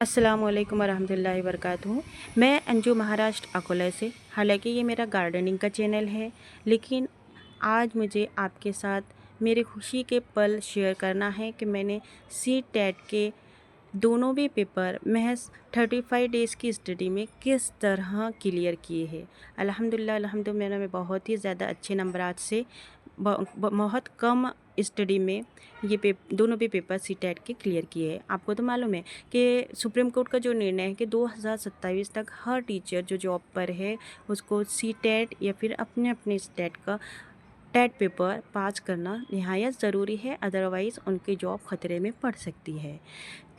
अस्सलाम वालेकुम वरहमतुल्लाहि वबरकातुहू। मैं अंजू महाराष्ट्र अकोला से। हालांकि ये मेरा गार्डनिंग का चैनल है, लेकिन आज मुझे आपके साथ मेरे खुशी के पल शेयर करना है कि मैंने सी टेट के दोनों भी पेपर महज 35 डेज़ की स्टडी में किस तरह क्लियर किए हैं। अल्हम्दुलिल्लाह मैंने बहुत ही ज़्यादा अच्छे नंबरात से बहुत कम स्टडी में ये दोनों भी पेपर सी टेट के क्लियर किए हैं। आपको तो मालूम है कि सुप्रीम कोर्ट का जो निर्णय है कि 2027 तक हर टीचर जो जॉब पर है उसको सी टेट या फिर अपने अपने स्टेट का टेट पेपर पास करना निहायत ज़रूरी है, अदरवाइज़ उनकी जॉब ख़तरे में पड़ सकती है।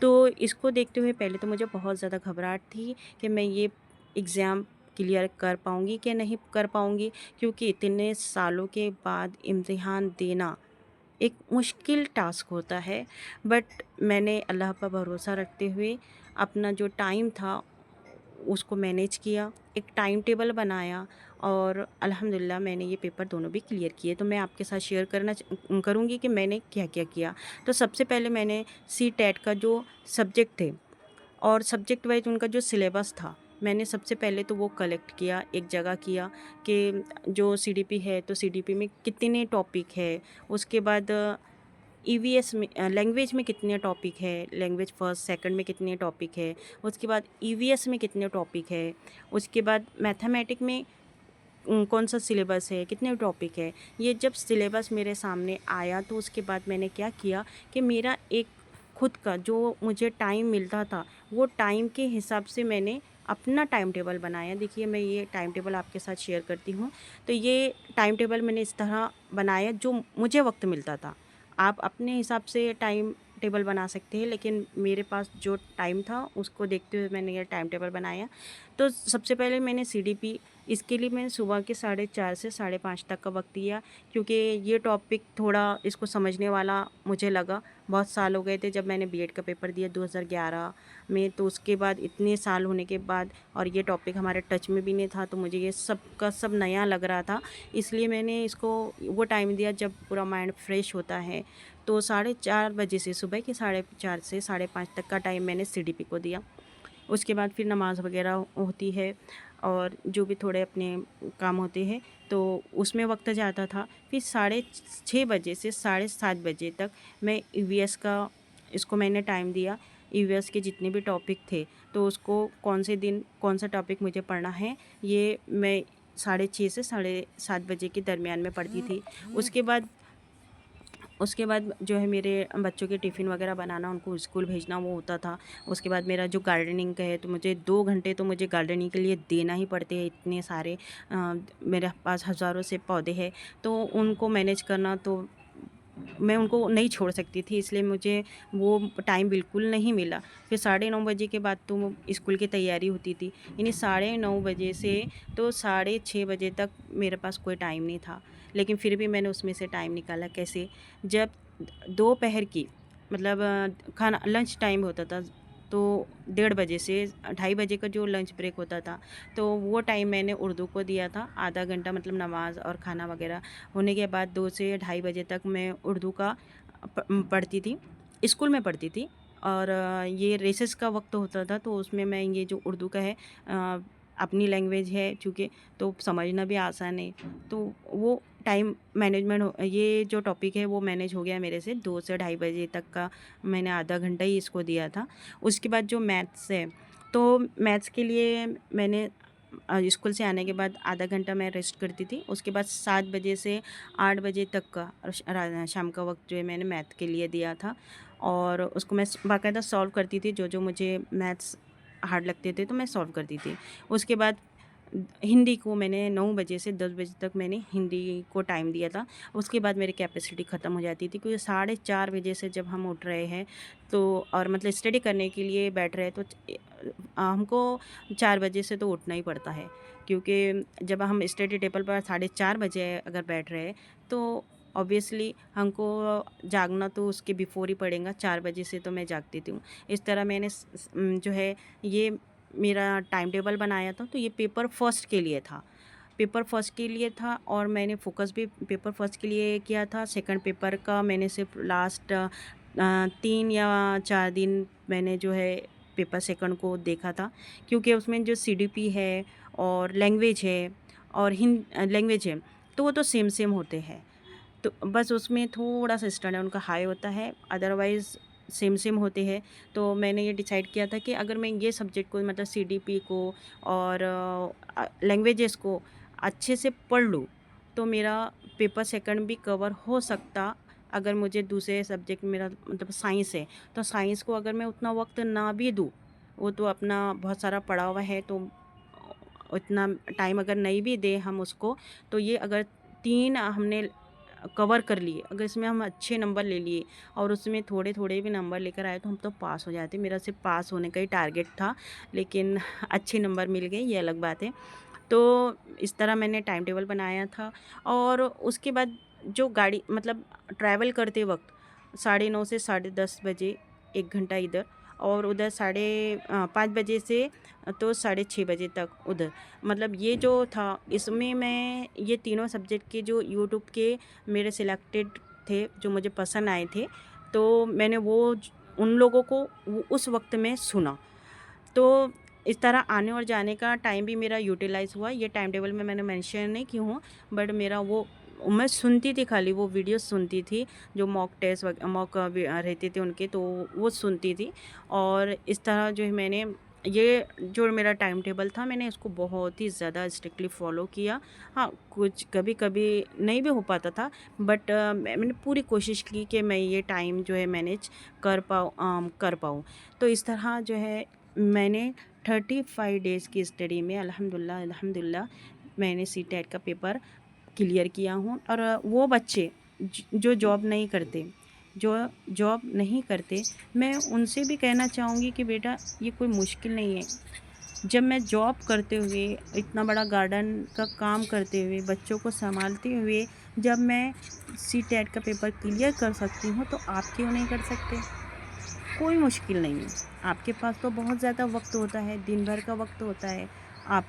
तो इसको देखते हुए पहले तो मुझे बहुत ज़्यादा घबराहट थी कि मैं ये एग्ज़ाम क्लियर कर पाऊँगी कि नहीं कर पाऊँगी, क्योंकि इतने सालों के बाद इम्तिहान देना एक मुश्किल टास्क होता है। बट मैंने अल्लाह पर भरोसा रखते हुए अपना जो टाइम था उसको मैनेज किया, एक टाइम टेबल बनाया और अल्हम्दुलिल्लाह मैंने ये पेपर दोनों भी क्लियर किए। तो मैं आपके साथ शेयर करूँगी कि मैंने क्या-क्या किया। तो सबसे पहले मैंने सी टेट का जो सब्जेक्ट थे और सब्जेक्ट वाइज़ उनका जो सिलेबस था, मैंने सबसे पहले तो वो कलेक्ट किया, एक जगह किया कि जो सीडीपी है तो सीडीपी में कितने टॉपिक है, उसके बाद ईवीएस में लैंग्वेज में कितने टॉपिक है, लैंग्वेज फर्स्ट सेकंड में कितने टॉपिक है, उसके बाद ईवीएस में कितने टॉपिक है, उसके बाद मैथमेटिक में कौन सा सिलेबस है, कितने टॉपिक है। ये जब सिलेबस मेरे सामने आया तो उसके बाद मैंने क्या किया कि मेरा एक खुद का जो मुझे टाइम मिलता था, वो टाइम के हिसाब से मैंने अपना टाइम टेबल बनाया। देखिए, मैं ये टाइम टेबल आपके साथ शेयर करती हूँ। तो ये टाइम टेबल मैंने इस तरह बनाया जो मुझे वक़्त मिलता था। आप अपने हिसाब से टाइम टेबल बना सकते हैं, लेकिन मेरे पास जो टाइम था उसको देखते हुए मैंने ये टाइम टेबल बनाया। तो सबसे पहले मैंने सीडीपी, इसके लिए मैंने सुबह के 4:30 से 5:30 तक का वक्त दिया, क्योंकि ये टॉपिक थोड़ा इसको समझने वाला मुझे लगा। बहुत साल हो गए थे जब मैंने बीएड का पेपर दिया 2011 में, तो उसके बाद इतने साल होने के बाद और ये टॉपिक हमारे टच में भी नहीं था, तो मुझे ये सब का सब नया लग रहा था। इसलिए मैंने इसको वो टाइम दिया जब पूरा माइंड फ्रेश होता है। तो 4:30 बजे से, सुबह के 4:30 से 5:30 तक का टाइम मैंने सीडीपी को दिया। उसके बाद फिर नमाज़ वग़ैरह होती है और जो भी थोड़े अपने काम होते हैं, तो उसमें वक्त जाता था। फिर 6:30 बजे से 7:30 बजे तक मैं ईवीएस का, इसको मैंने टाइम दिया। ईवीएस के जितने भी टॉपिक थे, तो उसको कौन से दिन कौन सा टॉपिक मुझे पढ़ना है, ये मैं 6:30 से 7:30 बजे के दरमियान में पढ़ती थी। उसके बाद उसके बाद जो है मेरे बच्चों के टिफ़िन वगैरह बनाना, उनको स्कूल भेजना, वो होता था। उसके बाद मेरा जो गार्डनिंग का है, तो मुझे 2 घंटे तो मुझे गार्डनिंग के लिए देना ही पड़ते हैं। इतने सारे मेरे पास हज़ारों से पौधे हैं, तो उनको मैनेज करना तो मैं उनको नहीं छोड़ सकती थी, इसलिए मुझे वो टाइम बिल्कुल नहीं मिला। फिर 9:30 बजे के बाद तो वो स्कूल की तैयारी होती थी, यानी 9:30 बजे से तो 6:30 बजे तक मेरे पास कोई टाइम नहीं था। लेकिन फिर भी मैंने उसमें से टाइम निकाला। कैसे? जब दोपहर की, मतलब खाना लंच टाइम होता था, तो 1:30 बजे से 2:30 बजे का जो लंच ब्रेक होता था, तो वो टाइम मैंने उर्दू को दिया था। आधा घंटा, मतलब नमाज़ और खाना वगैरह होने के बाद 2 से 2:30 बजे तक मैं उर्दू का पढ़ती थी, स्कूल में पढ़ती थी। और ये रेसेस का वक्त होता था, तो उसमें मैं ये जो उर्दू का है, अपनी लैंग्वेज है चूँकि, तो समझना भी आसान है, तो वो टाइम मैनेजमेंट हो, ये जो टॉपिक है वो मैनेज हो गया मेरे से। 2 से 2:30 बजे तक का मैंने आधा घंटा ही इसको दिया था। उसके बाद जो मैथ्स है, तो मैथ्स के लिए मैंने स्कूल से आने के बाद आधा घंटा मैं रेस्ट करती थी। उसके बाद 7 बजे से 8 बजे तक का शाम का वक्त जो है मैंने मैथ के लिए दिया था, और उसको मैं बाकायदा सॉल्व करती थी। जो मुझे मैथ्स हार्ड लगते थे तो मैं सॉल्व करती थी। उसके बाद हिंदी को मैंने 9 बजे से 10 बजे तक मैंने हिंदी को टाइम दिया था। उसके बाद मेरी कैपेसिटी ख़त्म हो जाती थी, क्योंकि 4:30 बजे से जब हम उठ रहे हैं, तो और मतलब स्टडी करने के लिए बैठ रहे हैं, तो हमको 4 बजे से तो उठना ही पड़ता है, क्योंकि जब हम स्टडी टेबल पर 4:30 बजे अगर बैठ रहे हैं, तो ऑब्वियसली हमको जागना तो उसके बिफ़ोर ही पड़ेगा। 4 बजे से तो मैं जागती थी। इस तरह मैंने जो है ये मेरा टाइम टेबल बनाया था। तो ये पेपर फर्स्ट के लिए था, पेपर फर्स्ट के लिए था, और मैंने फ़ोकस भी पेपर फर्स्ट के लिए किया था। सेकंड पेपर का मैंने सिर्फ लास्ट 3 या 4 दिन मैंने जो है पेपर सेकंड को देखा था, क्योंकि उसमें जो सीडीपी है और लैंग्वेज है और लैंग्वेज है तो वो तो सेम सेम होते हैं। तो बस उसमें थोड़ा-सा स्टैंडर्ड उनका हाई होता है, अदरवाइज़ सेम सेम होते हैं। तो मैंने ये डिसाइड किया था कि अगर मैं ये सब्जेक्ट को मतलब सीडीपी को और लैंग्वेजेस को अच्छे से पढ़ लूँ, तो मेरा पेपर सेकंड भी कवर हो सकता। अगर मुझे दूसरे सब्जेक्ट मेरा मतलब साइंस है, तो साइंस को अगर मैं उतना वक़्त ना भी दूँ, वो तो अपना बहुत सारा पड़ा हुआ है, तो उतना टाइम अगर नहीं भी दें हम उसको, तो ये अगर 3 हमने कवर कर लिए, अगर इसमें हम अच्छे नंबर ले लिए और उसमें थोड़े-थोड़े भी नंबर लेकर आए, तो हम तो पास हो जाते। मेरा सिर्फ़ पास होने का ही टारगेट था, लेकिन अच्छे नंबर मिल गए, ये अलग बात है। तो इस तरह मैंने टाइम टेबल बनाया था। और उसके बाद जो गाड़ी मतलब ट्रैवल करते वक़्त 9:30 से 10:30 बजे 1 घंटा इधर, और उधर 5 बजे से तो 6:30 बजे तक उधर। मतलब ये जो था, इसमें मैं ये तीनों सब्जेक्ट के जो यूट्यूब के मेरे सिलेक्टेड थे, जो मुझे पसंद आए थे, तो मैंने उन लोगों को उस वक़्त में सुना। तो इस तरह आने और जाने का टाइम भी मेरा यूटिलाइज़ हुआ। ये टाइम टेबल में मैंने मेंशन नहीं की हूँ, बट मेरा वो मैं सुनती थी, खाली वो वीडियोज़ सुनती थी, जो मॉक टेस्ट रहते थे उनके, तो वो सुनती थी। और इस तरह जो है मैंने ये जो मेरा टाइम टेबल था, मैंने इसको बहुत ही ज़्यादा स्ट्रिक्टली फ़ॉलो किया। हाँ, कुछ कभी-कभी नहीं भी हो पाता था, बट मैंने पूरी कोशिश की कि मैं ये टाइम जो है मैनेज कर पाऊँ। तो इस तरह जो है मैंने 35 डेज़ की स्टडी में अल्हम्दुलिल्लाह मैंने सीटेट का पेपर क्लियर किया हूँ। और वो बच्चे जो जॉब नहीं करते, मैं उनसे भी कहना चाहूँगी कि बेटा, ये कोई मुश्किल नहीं है। जब मैं जॉब करते हुए, इतना बड़ा गार्डन का काम करते हुए, बच्चों को सँभालते हुए, जब मैं सीटेट का पेपर क्लियर कर सकती हूँ, तो आप क्यों नहीं कर सकते? कोई मुश्किल नहीं है। आपके पास तो बहुत ज़्यादा वक़्त होता है, दिन भर का वक़्त होता है। आप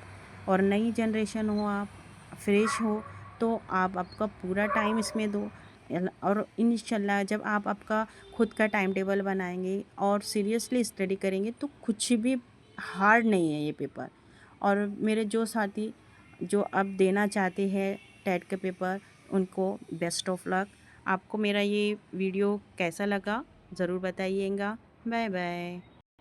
और नई जनरेशन हो आप, फ्रेश हो, तो आप आपका पूरा टाइम इसमें दो। और इंशाल्लाह जब आप आपका खुद का टाइम टेबल बनाएँगे और सीरियसली स्टडी करेंगे, तो कुछ भी हार्ड नहीं है ये पेपर। और मेरे जो साथी जो अब देना चाहते हैं टेट का पेपर, उनको बेस्ट ऑफ लक। आपको मेरा ये वीडियो कैसा लगा ज़रूर बताइएगा। Bye bye.